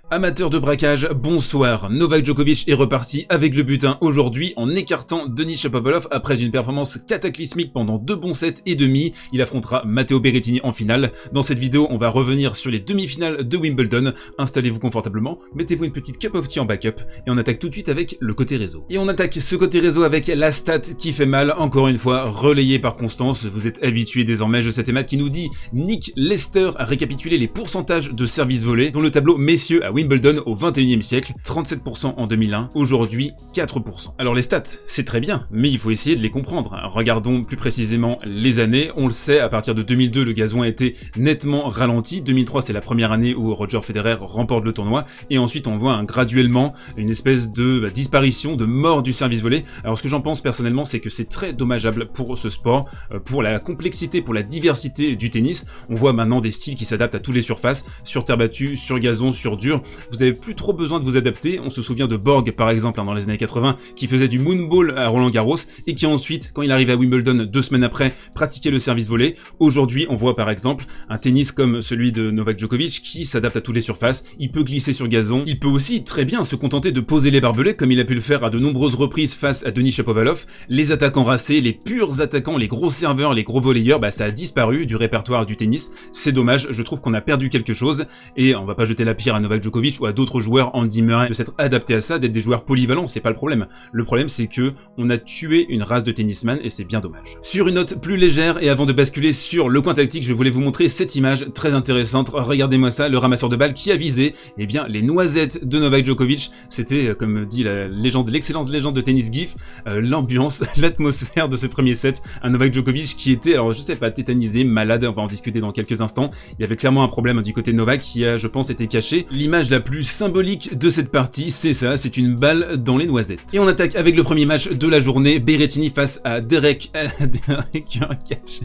Amateurs de braquage, bonsoir. Novak Djokovic est reparti avec le butin aujourd'hui en écartant Denis Shapovalov après une performance cataclysmique pendant 2 bons sets et demi. Il affrontera Matteo Berrettini en finale. Dans cette vidéo, on va revenir sur les demi-finales de Wimbledon. Installez-vous confortablement, mettez-vous une petite cup of tea en backup et on attaque tout de suite avec le côté réseau. Et on attaque ce côté réseau avec la stat qui fait mal, encore une fois relayée par Constance. Vous êtes habitués désormais, je sais tes maths qui nous dit Nick Lester a récapitulé les pourcentages de services volés dans le tableau messieurs à Wimbledon au 21e siècle, 37% en 2001, aujourd'hui 4%. Alors les stats, c'est très bien, mais il faut essayer de les comprendre. Regardons plus précisément les années. On le sait, à partir de 2002, le gazon a été nettement ralenti. 2003, c'est la première année où Roger Federer remporte le tournoi, et ensuite on voit graduellement une espèce de disparition, de mort du service volé. Alors ce que j'en pense personnellement, c'est que c'est très dommageable pour ce sport, pour la complexité, pour la diversité du tennis. On voit maintenant des styles qui s'adaptent à toutes les surfaces, sur terre battue, sur gazon, sur dur. Vous avez plus trop besoin de vous adapter. On se souvient de Borg par exemple dans les années 80 qui faisait du moonball à Roland Garros et qui ensuite, quand il arrive à Wimbledon 2 semaines après, pratiquait le service volé. Aujourd'hui, on voit par exemple un tennis comme celui de Novak Djokovic qui s'adapte à toutes les surfaces. Il peut glisser sur gazon. Il peut aussi très bien se contenter de poser les barbelés comme il a pu le faire à de nombreuses reprises face à Denis Shapovalov. Les attaquants racés, les purs attaquants, les gros serveurs, les gros volleyeurs, ça a disparu du répertoire du tennis. C'est dommage, je trouve qu'on a perdu quelque chose et on va pas jeter la pierre à Novak Djokovic ou à d'autres joueurs, Andy Murray, de s'être adapté à ça, d'être des joueurs polyvalents, c'est pas le problème. Le problème c'est que on a tué une race de tennisman et c'est bien dommage. Sur une note plus légère et avant de basculer sur le coin tactique, je voulais vous montrer cette image très intéressante. Regardez-moi ça, le ramasseur de balles qui a visé, eh bien, les noisettes de Novak Djokovic. C'était, comme dit la légende, l'excellente légende de tennis GIF, l'ambiance, l'atmosphère de ce premier set. Un Novak Djokovic qui était, alors je sais pas, tétanisé, malade, on va en discuter dans quelques instants. Il y avait clairement un problème du côté de Novak qui a, je pense, été caché. L'image la plus symbolique de cette partie, c'est ça, c'est une balle dans les noisettes. Et on attaque avec le premier match de la journée, Berrettini face à Derek Hurkacz.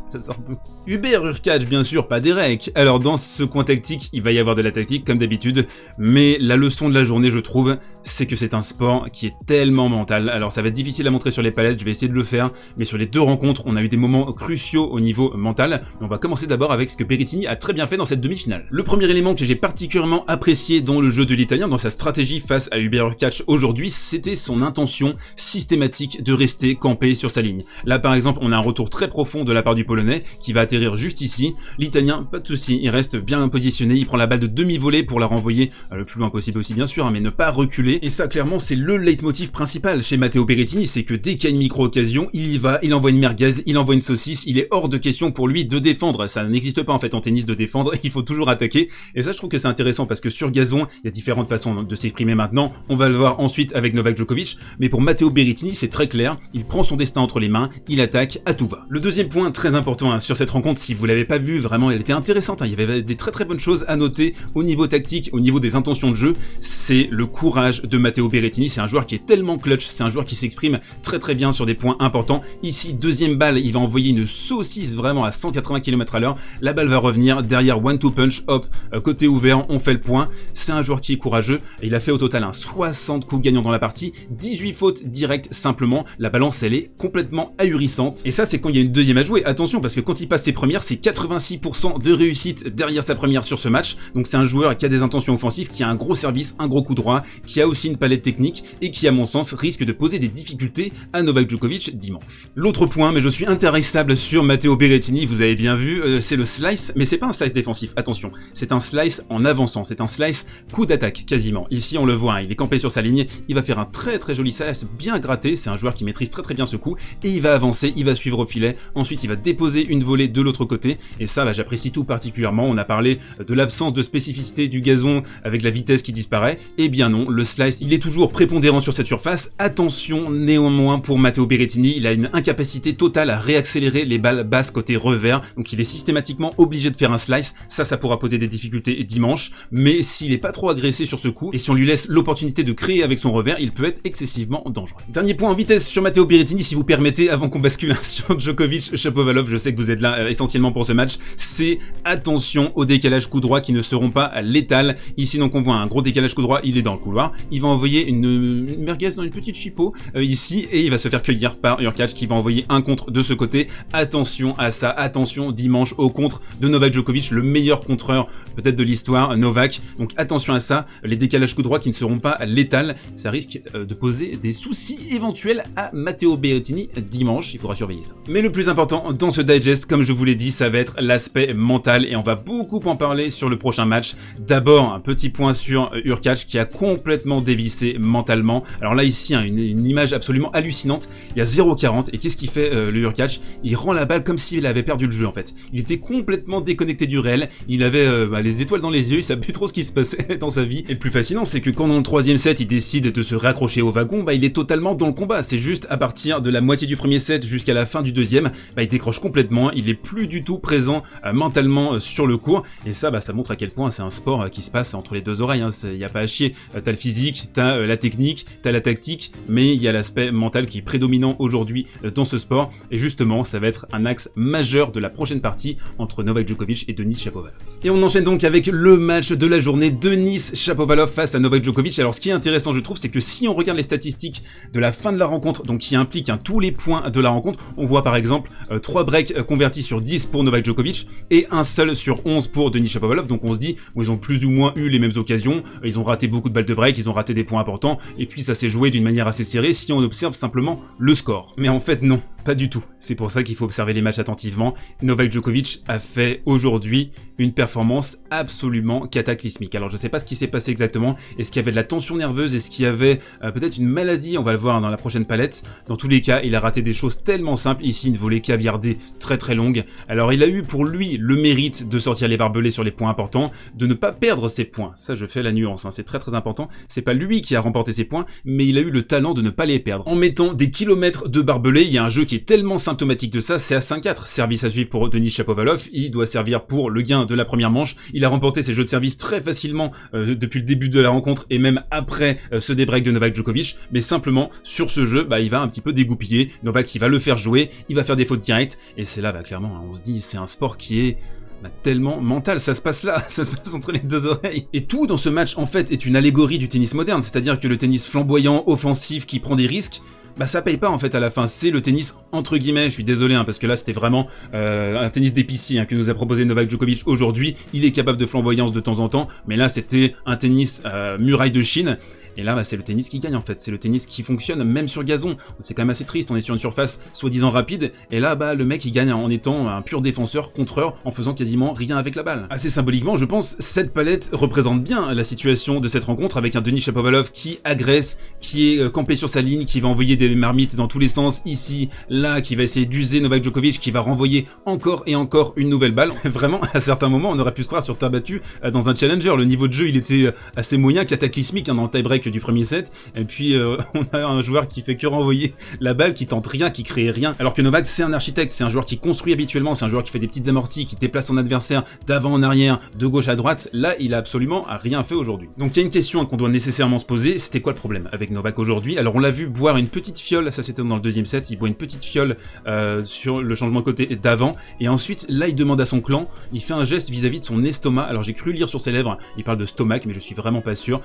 Ça sort d'où? Hubert Hurkacz, bien sûr, pas Derek. Alors dans ce coin tactique, il va y avoir de la tactique comme d'habitude, mais la leçon de la journée, je trouve, c'est que c'est un sport qui est tellement mental. Alors ça va être difficile à montrer sur les palettes, je vais essayer de le faire, mais sur les 2 rencontres, on a eu des moments cruciaux au niveau mental. On va commencer d'abord avec ce que Berrettini a très bien fait dans cette demi-finale. Le premier élément que j'ai particulièrement apprécié dans le jeu de l'Italien, dans sa stratégie face à Hubert Hurkacz aujourd'hui, c'était son intention systématique de rester campé sur sa ligne. Là par exemple, on a un retour très profond de la part du Polonais qui va atterrir juste ici. L'Italien, pas de souci, il reste bien positionné, il prend la balle de demi-volée pour la renvoyer le plus loin possible aussi bien sûr, mais ne pas reculer. Et ça clairement c'est le leitmotiv principal chez Matteo Berrettini, c'est que dès qu'il y a une micro-occasion, il y va, il envoie une merguez, il envoie une saucisse, il est hors de question pour lui de défendre. Ça n'existe pas en fait en tennis de défendre, il faut toujours attaquer. Et ça je trouve que c'est intéressant parce que sur gazon, il y a différentes façons de s'exprimer maintenant, on va le voir ensuite avec Novak Djokovic, mais pour Matteo Berrettini c'est très clair, il prend son destin entre les mains, il attaque à tout va. Le deuxième point très important sur cette rencontre, si vous l'avez pas vu, vraiment elle était intéressante, il y avait des très bonnes choses à noter au niveau tactique, au niveau des intentions de jeu, c'est le courage de Matteo Berrettini. C'est un joueur qui est tellement clutch, c'est un joueur qui s'exprime très bien sur des points importants. Ici, deuxième balle, il va envoyer une saucisse vraiment à 180 km/h, la balle va revenir, derrière one-two punch, hop, côté ouvert, on fait le point. C'est un joueur qui est courageux, et il a fait au total 60 coups gagnants dans la partie, 18 fautes directes simplement, la balance elle est complètement ahurissante, et ça c'est quand il y a une deuxième à jouer, attention parce que quand il passe ses premières, c'est 86% de réussite derrière sa première sur ce match, donc c'est un joueur qui a des intentions offensives, qui a un gros service, un gros coup droit, qui a aussi une palette technique, et qui à mon sens risque de poser des difficultés à Novak Djokovic dimanche. L'autre point, mais je suis intarissable sur Matteo Berrettini, vous avez bien vu, c'est le slice, mais c'est pas un slice défensif, attention, c'est un slice en avançant, c'est un slice coup d'attaque quasiment. Ici on le voit, il est campé sur sa ligne, il va faire un très joli slice bien gratté, c'est un joueur qui maîtrise très bien ce coup, et il va avancer, il va suivre au filet, ensuite il va déposer une volée de l'autre côté, et ça j'apprécie tout particulièrement. On a parlé de l'absence de spécificité du gazon avec la vitesse qui disparaît, et bien non, le slice il est toujours prépondérant sur cette surface. Attention néanmoins pour Matteo Berrettini, il a une incapacité totale à réaccélérer les balles basses côté revers, donc il est systématiquement obligé de faire un slice, ça pourra poser des difficultés dimanche, mais s'il est pas trop agressé sur ce coup, et si on lui laisse l'opportunité de créer avec son revers, il peut être excessivement dangereux. Dernier point en vitesse sur Matteo Berrettini si vous permettez, avant qu'on bascule sur Djokovic, Shapovalov, je sais que vous êtes là essentiellement pour ce match, c'est attention aux décalages coup droit qui ne seront pas létals. Ici donc on voit un gros décalage coup droit, il est dans le couloir, il va envoyer une merguez dans une petite chipot ici et il va se faire cueillir par Hurkacz qui va envoyer un contre de ce côté. Attention à ça, attention dimanche au contre de Novak Djokovic, le meilleur contreur peut-être de l'histoire, Novak. Donc attention à ça, les décalages coup droit qui ne seront pas létals, ça risque de poser des soucis éventuels à Matteo Berrettini dimanche, il faudra surveiller ça. Mais le plus important dans ce digest, comme je vous l'ai dit, ça va être l'aspect mental et on va beaucoup en parler sur le prochain match. D'abord, un petit point sur Hurkacz qui a complètement dévissé mentalement. Alors là ici, hein, une image absolument hallucinante, il y a 0,40 et qu'est-ce qu'il fait le Hurkacz? Il rend la balle comme s'il avait perdu le jeu en fait. Il était complètement déconnecté du réel, il avait les étoiles dans les yeux, il savait plus trop ce qui se passait dans sa vie. Et le plus fascinant, c'est que quand dans le troisième set, il décide de se raccrocher au wagon, il est totalement dans le combat. C'est juste à partir de la moitié du premier set jusqu'à la fin du deuxième, il décroche complètement, il est plus du tout présent mentalement sur le court. Et ça, ça montre à quel point c'est un sport qui se passe entre les deux oreilles. Il n'y a pas à chier. T'as le physique, t'as la technique, t'as la tactique, mais il y a l'aspect mental qui est prédominant aujourd'hui dans ce sport. Et justement, ça va être un axe majeur de la prochaine partie entre Novak Djokovic et Denis Shapovalov. Et on enchaîne donc avec le match de la journée, Denis Shapovalov face à Novak Djokovic. Alors ce qui est intéressant, je trouve, c'est que si on regarde les statistiques de la fin de la rencontre, donc qui impliquent tous les points de la rencontre, on voit par exemple 3 breaks convertis sur 10 pour Novak Djokovic et un seul sur 11 pour Denis Shapovalov. Donc on se dit, ils ont plus ou moins eu les mêmes occasions, ils ont raté beaucoup de balles de break, ils ont raté des points importants, et puis ça s'est joué d'une manière assez serrée si on observe simplement le score. Mais en fait non, pas du tout. C'est pour ça qu'il faut observer les matchs attentivement. Novak Djokovic a fait aujourd'hui une performance absolument cataclysmique. Alors je sais pas ce qui s'est passé exactement, est-ce qu'il y avait de la tension nerveuse, est-ce qu'il y avait peut-être une maladie, on va le voir dans la prochaine palette. Dans tous les cas, il a raté des choses tellement simples, ici une volée caviardée très très longue. Alors il a eu pour lui le mérite de sortir les barbelés sur les points importants, de ne pas perdre ses points. Ça je fais la nuance, c'est très très important. C'est pas lui qui a remporté ses points, mais il a eu le talent de ne pas les perdre. En mettant des kilomètres de barbelés, il y a un jeu qui est tellement symptomatique de ça, c'est à 5-4. Service à suivre pour Denis Shapovalov, il doit servir pour le gain de la première manche. Il a remporté ses jeux de service très facilement depuis le début de la rencontre et même après ce débreak de Novak Djokovic, mais simplement sur ce jeu, il va un petit peu dégoupiller. Novak il va le faire jouer, il va faire des fautes directes et c'est là clairement on se dit c'est un sport qui est tellement mental, ça se passe là, ça se passe entre les deux oreilles. Et tout dans ce match en fait est une allégorie du tennis moderne, c'est-à-dire que le tennis flamboyant, offensif, qui prend des risques, ça paye pas en fait à la fin, c'est le tennis entre guillemets, je suis désolé parce que là c'était vraiment un tennis d'épicier que nous a proposé Novak Djokovic aujourd'hui. Il est capable de flamboyance de temps en temps, mais là c'était un tennis muraille de Chine. Et là, c'est le tennis qui gagne en fait, c'est le tennis qui fonctionne même sur gazon. C'est quand même assez triste, on est sur une surface soi-disant rapide, et là, le mec il gagne en étant un pur défenseur, contreur, en faisant quasiment rien avec la balle. Assez symboliquement, je pense, cette palette représente bien la situation de cette rencontre avec un Denis Shapovalov qui agresse, qui est campé sur sa ligne, qui va envoyer des marmites dans tous les sens, ici, là, qui va essayer d'user Novak Djokovic, qui va renvoyer encore et encore une nouvelle balle. Vraiment, à certains moments, on aurait pu se croire sur terre battue dans un challenger. Le niveau de jeu, il était assez moyen, cataclysmique dans le tie-break du premier set, et puis on a un joueur qui fait que renvoyer la balle, qui tente rien, qui crée rien, alors que Novak c'est un architecte, c'est un joueur qui construit habituellement, c'est un joueur qui fait des petites amorties, qui déplace son adversaire d'avant en arrière, de gauche à droite. Là il a absolument rien fait aujourd'hui. Donc il y a une question qu'on doit nécessairement se poser, c'était quoi le problème avec Novak aujourd'hui? Alors on l'a vu boire une petite fiole, ça c'était dans le deuxième set, il boit une petite fiole sur le changement de côté d'avant, et ensuite là il demande à son clan, il fait un geste vis-à-vis de son estomac. Alors j'ai cru lire sur ses lèvres, il parle de stomac, mais je suis vraiment pas sûr.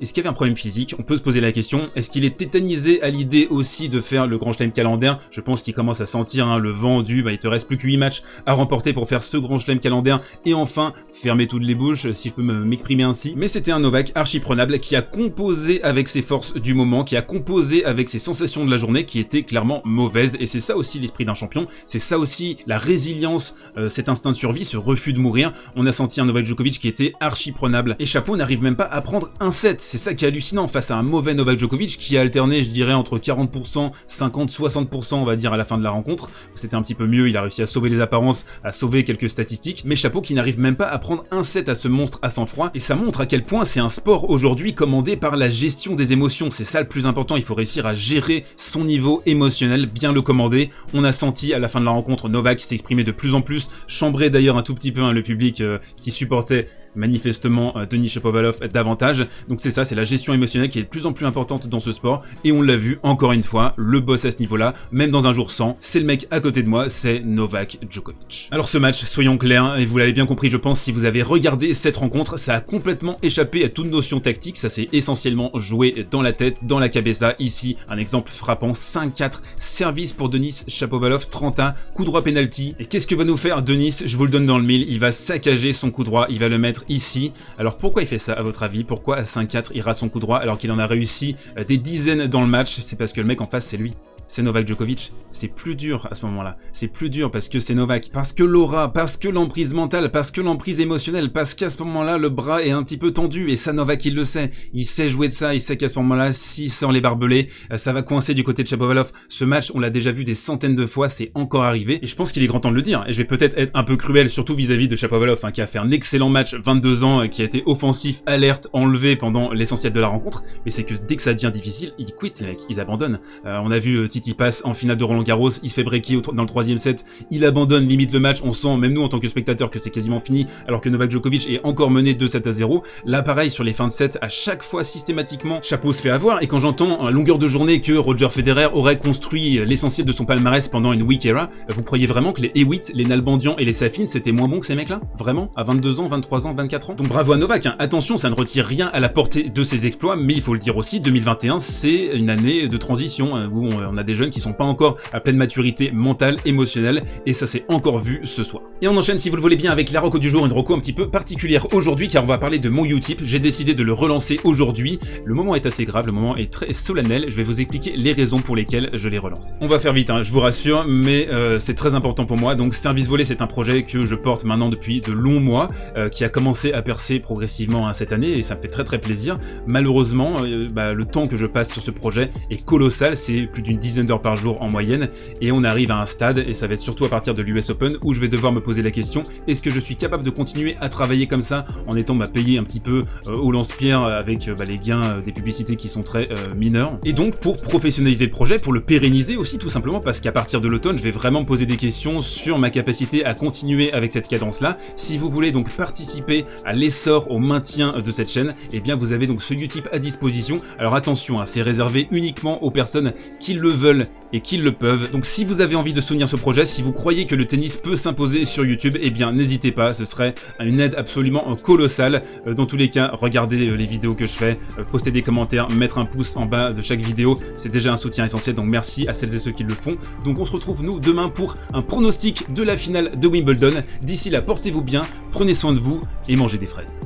Est-ce qu'il y avait un problème physique? On peut se poser la question. Est-ce qu'il est tétanisé à l'idée aussi de faire le Grand Chelem calendaire? Je pense qu'il commence à sentir le vent du il te reste plus que 8 matchs à remporter pour faire ce Grand Chelem calendaire et enfin fermer toutes les bouches, si je peux m'exprimer ainsi. Mais c'était un Novak archi prenable qui a composé avec ses forces du moment, qui a composé avec ses sensations de la journée qui étaient clairement mauvaises, et c'est ça aussi l'esprit d'un champion, c'est ça aussi la résilience, cet instinct de survie, ce refus de mourir. On a senti un Novak Djokovic qui était archi prenable et Chapeau n'arrive même pas à prendre un set. C'est ça qui est hallucinant face à un mauvais Novak Djokovic qui a alterné, je dirais, entre 40%, 50, 60% on va dire à la fin de la rencontre. C'était un petit peu mieux, il a réussi à sauver les apparences, à sauver quelques statistiques, mais Chapeau qui n'arrive même pas à prendre un set à ce monstre à sang-froid, et ça montre à quel point c'est un sport aujourd'hui commandé par la gestion des émotions. C'est ça le plus important, il faut réussir à gérer son niveau émotionnel, bien le commander. On a senti à la fin de la rencontre Novak s'exprimer de plus en plus, chambrer d'ailleurs un tout petit peu le public qui supportait manifestement Denis Shapovalov davantage. Donc c'est ça, c'est la gestion émotionnelle qui est de plus en plus importante dans ce sport, et on l'a vu encore une fois, le boss à ce niveau-là, même dans un jour sans, c'est le mec à côté de moi, c'est Novak Djokovic. Alors ce match, soyons clairs, et vous l'avez bien compris je pense si vous avez regardé cette rencontre, ça a complètement échappé à toute notion tactique, ça s'est essentiellement joué dans la tête, dans la cabeza. Ici, un exemple frappant, 5-4, service pour Denis Shapovalov, 30-1, coup droit penalty. Et qu'est-ce que va nous faire Denis? Je vous le donne dans le mille, il va saccager son coup droit, il va le mettre ici. Alors pourquoi il fait ça à votre avis? Pourquoi à 5-4 il rate son coup droit alors qu'il en a réussi des dizaines dans le match? C'est parce que le mec en face c'est lui. C'est Novak Djokovic, c'est plus dur à ce moment-là, c'est plus dur parce que c'est Novak, parce que l'aura, parce que l'emprise mentale, parce que l'emprise émotionnelle, parce qu'à ce moment-là, le bras est un petit peu tendu, et ça Novak il le sait, il sait jouer de ça, il sait qu'à ce moment-là, s'il sort les barbelés, ça va coincer du côté de Shapovalov. Ce match, on l'a déjà vu des centaines de fois, c'est encore arrivé, et je pense qu'il est grand temps de le dire, et je vais peut-être être un peu cruel, surtout vis-à-vis de Shapovalov, qui a fait un excellent match, 22 ans, qui a été offensif, alerte, enlevé pendant l'essentiel de la rencontre, mais c'est que dès que ça devient difficile, ils quittent les mecs, ils abandonnent. On a vu Tsitsipas en finale de Roland Garros, il se fait breaker dans le 3e set, il abandonne limite le match, on sent même nous en tant que spectateurs que c'est quasiment fini, alors que Novak Djokovic est encore mené 2-7-0. Là pareil sur les fins de set, à chaque fois systématiquement, Chapeau se fait avoir, et quand j'entends à longueur de journée que Roger Federer aurait construit l'essentiel de son palmarès pendant une weak era, vous croyez vraiment que les Hewitt, les Nalbandian et les Safin c'était moins bon que ces mecs-là? Vraiment? À 22 ans, 23 ans, 24 ans? Donc bravo à Novak, attention, ça ne retire rien à la portée de ses exploits, mais il faut le dire aussi, 2021 c'est une année de transition, où on a des jeunes qui sont pas encore à pleine maturité mentale, émotionnelle, et ça s'est encore vu ce soir. Et on enchaîne si vous le voulez bien avec la reco du jour, une reco un petit peu particulière aujourd'hui car on va parler de mon Utip. J'ai décidé de le relancer aujourd'hui. Le moment est assez grave, le moment est très solennel, je vais vous expliquer les raisons pour lesquelles je l'ai relancé. On va faire vite, je vous rassure, mais c'est très important pour moi. Donc Service Volé, c'est un projet que je porte maintenant depuis de longs mois, qui a commencé à percer progressivement cette année, et ça me fait très plaisir. Malheureusement, le temps que je passe sur ce projet est colossal, c'est plus d'une dizaine d'heures par jour en moyenne, et on arrive à un stade, et ça va être surtout à partir de l'US Open, où je vais devoir me poser la question, est-ce que je suis capable de continuer à travailler comme ça, en étant payé un petit peu au lance-pierre, avec les gains des publicités qui sont très mineurs, et donc pour professionnaliser le projet, pour le pérenniser aussi tout simplement, parce qu'à partir de l'automne, je vais vraiment me poser des questions sur ma capacité à continuer avec cette cadence-là. Si vous voulez donc participer à l'essor, au maintien de cette chaîne, eh bien vous avez donc ce Utip à disposition. Alors attention, c'est réservé uniquement aux personnes qui le veulent et qui le peuvent. Donc si vous avez envie de soutenir ce projet, si vous croyez que le tennis peut s'imposer sur YouTube, eh bien n'hésitez pas, ce serait une aide absolument colossale. Dans tous les cas, regardez les vidéos que je fais, postez des commentaires, mettre un pouce en bas de chaque vidéo, c'est déjà un soutien essentiel, donc merci à celles et ceux qui le font. Donc on se retrouve nous demain pour un pronostic de la finale de Wimbledon. D'ici là, portez-vous bien, prenez soin de vous et mangez des fraises.